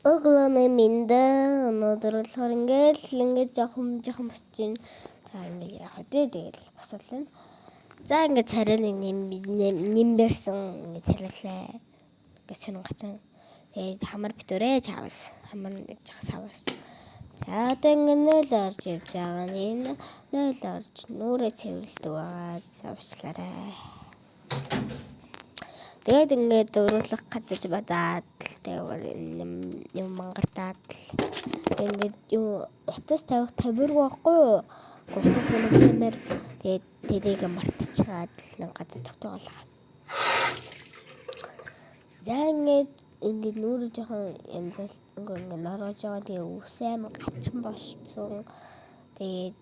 Өглөөний миндэ өнөөдөр болохоор ингээд жоохон босч ийн. За ингээд яах вэ? Тэгэл босуулна. За ингээд царай нэг нэмбэрсэн ингээд царайлаа. Ингээд сонингоцсон. Тэгээд хамар битүүрээ чавс. Хамар нэг жахас аваас. За одоо ингээд нөл орж явж байгаа. Энэ нөл орж нүрээ цэвэрлдэг байгаа. Завчлаарай. Тэгээд ингээд дурлах газаж бадаад тэгээд юм мангартаад ингээд юу утас тавих тавирг байхгүй юу? Утас нэг камер тэгээд тэрийг мартчихад нэг газар тогтоолоо. За ингээд нүрэ жоохон янзал ингээд нороож байгаа. Тэгээд үс амар гачин болцсон. Тэгээд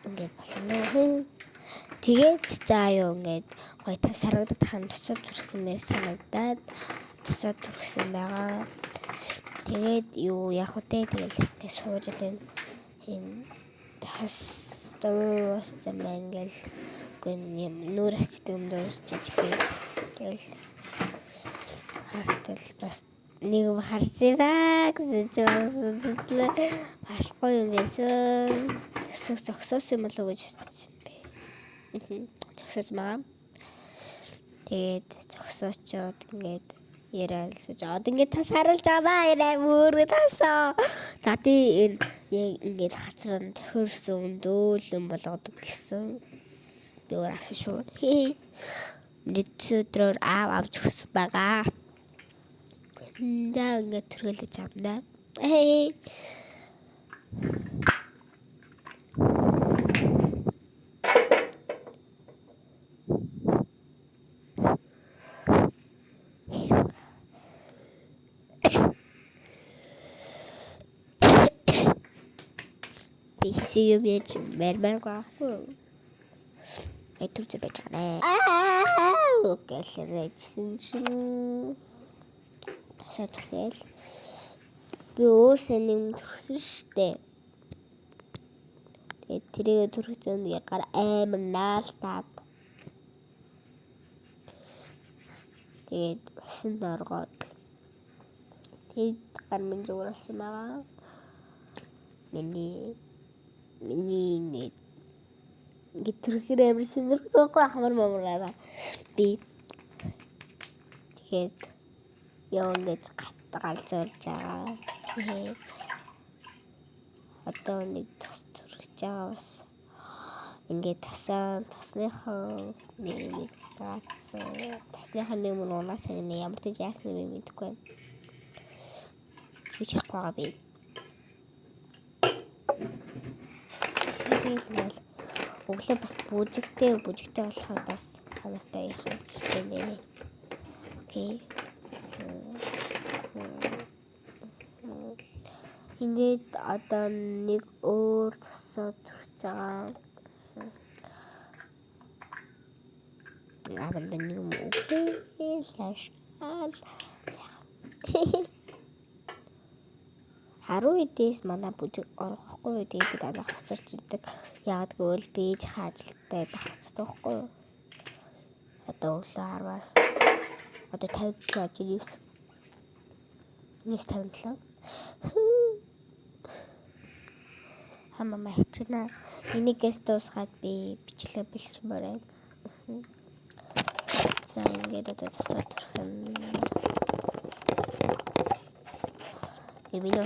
ингээд болно. Тэгээд за юу ингээд гоё тасараад тахан тусаад түрхнээр санагдаад тусаад түрхсэн байгаа. Тэгээд юу яах вэ? Тэгэл ингээд сууж л энэ тас дуус замэн гэл гэн нүр ачдаг юм дуусчих гэл хартал бас нэг харсан ба гэж бодсон. Башгүй юм байсан. Зогсоос юм болов гэж зогсож байгаа. Тэгээд зогсоочоод ингээд яриад сууж ингээд тас харуулж байгаа ба яраа мөрөө тасаа. Тати ингээд хацран төхөрсөн дөөлөн болгодог гэсэн. Би өөр авсан шүү. Нэцөдрөөр авч өгсөн байгаа. За ингээд түргэлж амнаа. Бисиг бич мэрмэр гахгүй. Этүрч байж байгаа нэ. Окей лэрэгсэн чинь тасаа түргээл би өөр сэнийг төрсөн штэ. Тэгээд тэрийг түрхсэн гар амар наалтаад. Тэгээд басан доргоод. Тэгээд гар минь зурсан байгаа. Миний гитрхэр амар сэнэрхтэй хамар мамраараа би тэгээд яа ингэж галзуурж байгаа. Одоо нэг тас түрхэж байгаа бас ингээд тасныхаа нэг тасныхаа нэг мөн унаас ямар ч яасны юм мэдэхгүй. Чи чахгүй би. Тэгэл өглөө бас бүжигтэй болохоор бас танастай ярих хэрэгтэй. Окей. Ингээд одоо нэг өөр тасаа түрч байгаа. Аванда нэг юм үгүй лашаал. Харуу эдээс манай бүжиг орохгүй тэгээд бид анх хоцорч ирдэг. Яагаад гэвэл би хаажилттай давхцдаг байхгүй юу? Одоо өглөө 10-аас одоо 50 ажиж нийс 57. Хамаа хичнээн энийгээс дуусгаад би бичлэг бэлчмээр байна. За ингээд одоо тасаа түрхэн. Эминэ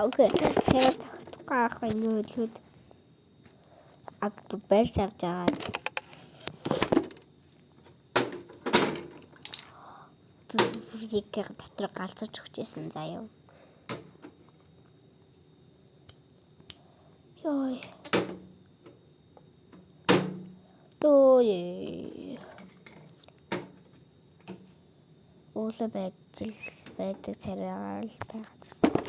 окей. Тэгээд тохтохгүй ах ингээд хөлөд барьж авч байгаа. Викер дотор галзууч өгчээсэн заяа. Йой. Уулаа байдаг царайгаар л байгаа.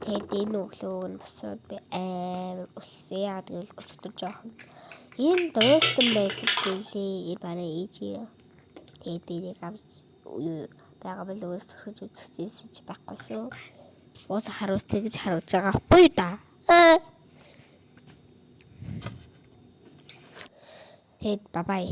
Тэгээд энэ өглөө нь босоод би амар усан яагаад гэвэл өчигдөр жоохон энэ дуустан байсан гэлээ бараа ээжээ. Тэгээд би нэг авч байгаа билгээс төрөж үзчихсэн ч байхгүйсэн. Уус харуустай гэж харуулж байгаа байхгүй да. Тэгээд бабай.